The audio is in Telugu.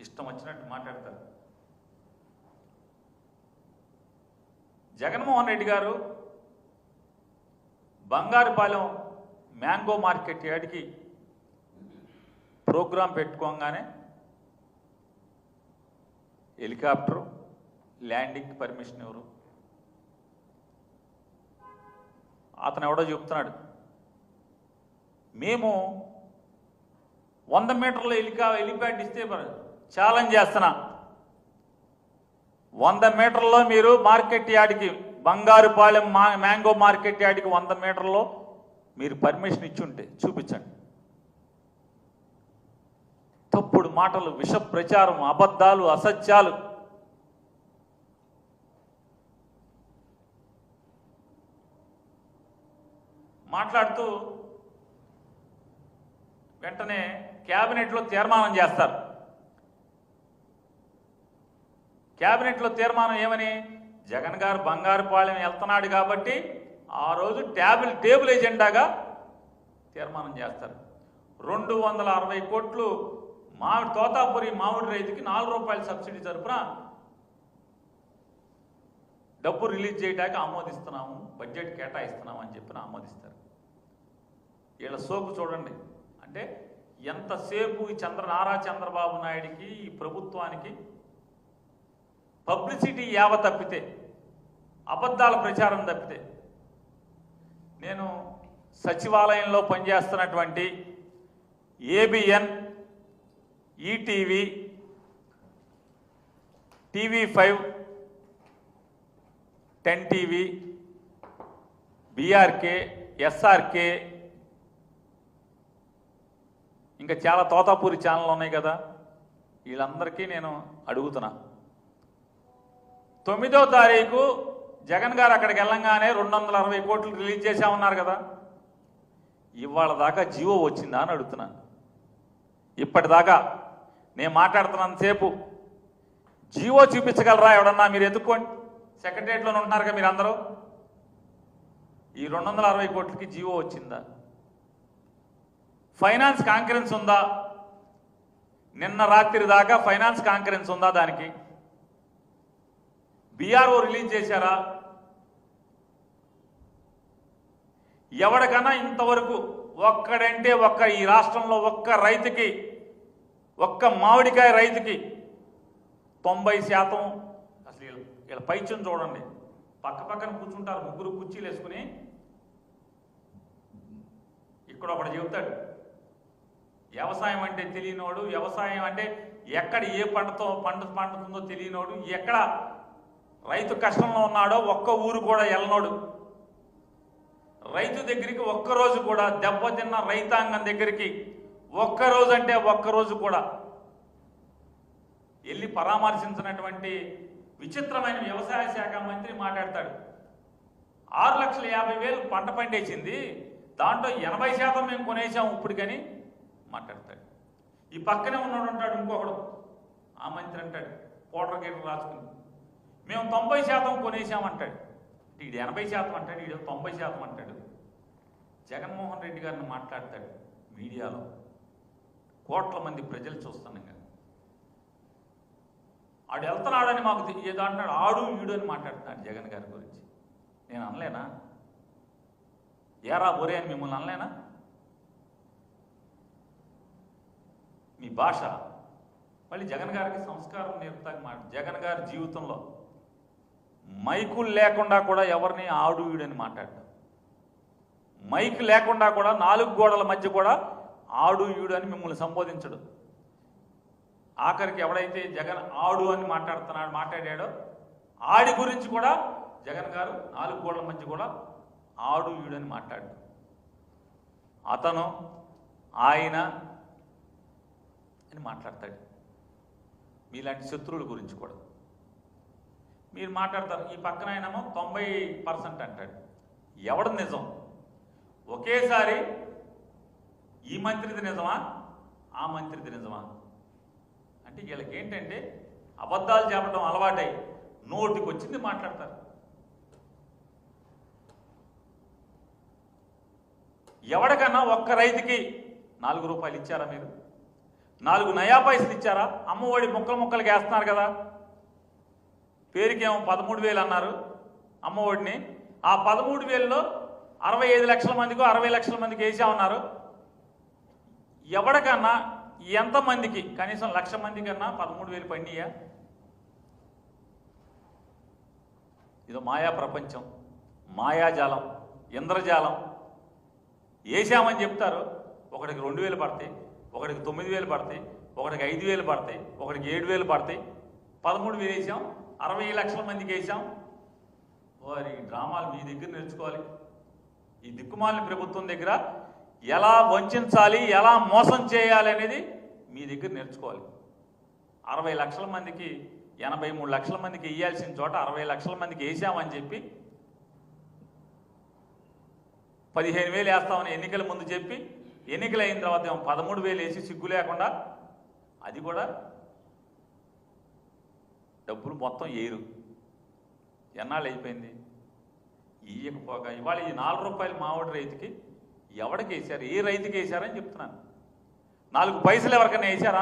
ఇష్టం వచ్చినట్టు మాట్లాడతారు. జగన్మోహన్ రెడ్డి గారు బంగారుపాలెం మ్యాంగో మార్కెట్ యార్డ్కి ప్రోగ్రాం పెట్టుకోగానే హెలికాప్టరు ల్యాండింగ్కి పర్మిషన్ ఎవరు? అతను ఎవడో చెప్తున్నాడు, మేము 100 మీటర్ల హెలిప్యాడ్ ఇస్తే ఛాలెంజ్ చేస్తున్నా, 100 మీటర్లో మీరు మార్కెట్ యార్డ్కి బంగారుపాలెం మ్యాంగో మార్కెట్ యార్డ్కి 100 మీటర్లో మీరు పర్మిషన్ ఇచ్చుంటే చూపించండి. తప్పుడు మాటలు, విష ప్రచారం, అబద్ధాలు, అసత్యాలు. మాట్లాడుతూ వెంటనే క్యాబినెట్లో తీర్మానం చేస్తారు. క్యాబినెట్లో తీర్మానం ఏమని? జగన్ గారు బంగారుపాలెం వెళ్తున్నాడు కాబట్టి ఆ రోజు టేబుల్ ఎజెండాగా తీర్మానం చేస్తారు. 260 కోట్లు తోతాపురి మామిడి రైతుకి 4 రూపాయల సబ్సిడీ తరపున డబ్బు రిలీజ్ చేయడానికి ఆమోదిస్తున్నాము, బడ్జెట్ కేటాయిస్తున్నాము అని చెప్పిన ఆమోదిస్తారు. వీళ్ళ సోకు చూడండి. అంటే ఎంతసేపు ఈ నారా చంద్రబాబు నాయుడికి, ఈ ప్రభుత్వానికి పబ్లిసిటీ యావ తప్పితే, అబద్ధాల ప్రచారం తప్పితే. నేను సచివాలయంలో పనిచేస్తున్నటువంటి ABN, ETV, TV5, 10 TV, BRK, SRK, ఇంకా చాలా తోతాపూరి ఛానళ్ళు ఉన్నాయి కదా, వీళ్ళందరికీ నేను అడుగుతున్నా, 9వ తారీఖు జగన్ గారు అక్కడికి వెళ్ళంగానే 260 కోట్లు రిలీజ్ చేశామన్నారు కదా, ఇవాళ దాకా జీవో వచ్చిందా అని అడుగుతున్నాను. ఇప్పటిదాకా నేను మాట్లాడుతున్నంతసేపు జీవో చూపించగలరా ఎవడన్నా? మీరు ఎత్తుక్కోండి, సెక్రటరియట్లోనే ఉంటున్నారు కదా మీరు అందరూ. ఈ 260 కోట్లకి జీవో వచ్చిందా? ఫైనాన్స్ కాన్ఫరెన్స్ ఉందా? నిన్న రాత్రి దాకా ఫైనాన్స్ కాన్ఫరెన్స్ ఉందా? దానికి బీఆర్ఓ రిలీజ్ చేశారా? ఎవరికన్నా ఇంతవరకు ఒక్కడంటే ఈ రాష్ట్రంలో ఒక్క రైతుకి, ఒక్క మామిడికాయ రైతుకి 90% అసలు వీళ్ళ పైచం చూడండి, పక్కన కూర్చుంటారు, 3 కుర్చీలు వేసుకుని. ఇక్కడ ఒకడు చెబుతాడు, వ్యవసాయం అంటే తెలియనోడు, వ్యవసాయం అంటే ఎక్కడ ఏ పండుతుందో తెలియనోడు, ఎక్కడ రైతు కష్టంలో ఉన్నాడో ఒక్క ఊరు కూడా వెళ్ళనోడు, రైతు దగ్గరికి ఒక్కరోజు కూడా, దెబ్బతిన్న రైతాంగం దగ్గరికి ఒక్కరోజు కూడా వెళ్ళి పరామర్శించినటువంటి విచిత్రమైన వ్యవసాయ శాఖ మంత్రి మాట్లాడతాడు. 6,50,000 పంట పండేసింది, దాంట్లో 80% మేము కొనేసాం ఇప్పటికని మాట్లాడతాడు. ఈ పక్కనే ఉన్నాడు అంటాడు ఇంకొకడు, ఆ మంత్రి అంటాడు కోటర్ గేట్లు రాసుకుని, మేము 90% కొనేసామంటాడు. వీడు 80% అంటాడు, వీడు 90% అంటాడు. జగన్మోహన్ రెడ్డి గారిని మాట్లాడతాడు మీడియాలో, కోట్ల మంది ప్రజలు చూస్తున్నాం కదా, ఆడు వెళ్తున్నాడని మాకు ఏదో అంటున్నాడు, ఆడు ఈడు అని మాట్లాడుతున్నాడు జగన్ గారి గురించి. నేను అనలేనా? ఏరా ఒరే అని మిమ్మల్ని అనలేనా? మీ భాష మళ్ళీ జగన్ గారికి సంస్కారం నేర్పుతాకి మాట. జగన్ గారి జీవితంలో మైకులు లేకుండా కూడా ఎవరిని ఆడు ఈడని మాట్లాడతాం, మైక్ లేకుండా కూడా 4 గోడల మధ్య కూడా ఆడు ఈడు అని మిమ్మల్ని సంబోధించడు. ఆఖరికి ఎవడైతే జగన్ ఆడు అని మాట్లాడాడో ఆడి గురించి కూడా జగన్ గారు 4 గోడల మధ్య కూడా ఆడు ఈడు అని మాట్లాడు. అతను ఆయన అని మాట్లాడతాడు. మీలాంటి శత్రువుల గురించి కూడా మీరు మాట్లాడతారు. ఈ పక్కన ఆయనేమో 90% అంటాడు. ఎవడు నిజం? ఒకేసారి ఈ మంత్రిది నిజమా, ఆ మంత్రిది నిజమా అంటే వీళ్ళకి ఏంటంటే అబద్ధాలు చెప్పడం అలవాటై నోటికి వచ్చింది మాట్లాడతారు. ఎవడికన్నా ఒక్క రైతుకి 4 రూపాయలు ఇచ్చారా మీరు? 4 నయా పైసలు ఇచ్చారా? అమ్మఒడి ముక్కలుగా వేస్తున్నారు కదా, పేరుకేమో 13,000 అన్నారు అమ్మఒడిని. ఆ 13,000లో 65 లక్షల మందికో 60 లక్షల మందికి వేసామన్నారు. ఎవరికన్నా ఎంతమందికి కనీసం 1,00,000 మంది కన్నా 13,000 పడినాయా? ఇదో మాయా ప్రపంచం, మాయాజాలం, ఇంద్రజాలం. వేసామని చెప్తారు, ఒకడికి 2,000 పడతాయి, ఒకడికి 9,000 పడతాయి, ఒకడికి 5,000 పడతాయి, ఒకడికి 7,000 పడతాయి. 13,000 వేసాం, 60 లక్షల మందికి వేసాం. వారి డ్రామాలు మీ దగ్గర నేర్చుకోవాలి. ఈ దిక్కుమాలిన ప్రభుత్వం దగ్గర ఎలా వంచాలి, ఎలా మోసం చేయాలి అనేది మీ దగ్గర నేర్చుకోవాలి. 60 లక్షల మందికి 83 లక్షల మందికి వేయాల్సిన చోట 60 లక్షల మందికి వేసామని చెప్పి 15,000 వేస్తామని ఎన్నికల ముందు చెప్పి, ఎన్నికలు అయిన తర్వాత 13,000 వేసి సిగ్గు లేకుండా, అది కూడా డబ్బులు మొత్తం ఏరు. ఎన్నాళ్ళు అయిపోయింది ఇయ్యకపోగా. ఇవాళ ఈ 4 రూపాయలు మామిడి రైతుకి ఎవరికి వేశారు, ఏ రైతుకి వేశారని చెప్తున్నాను. 4 పైసలు ఎవరికైనా వేశారా?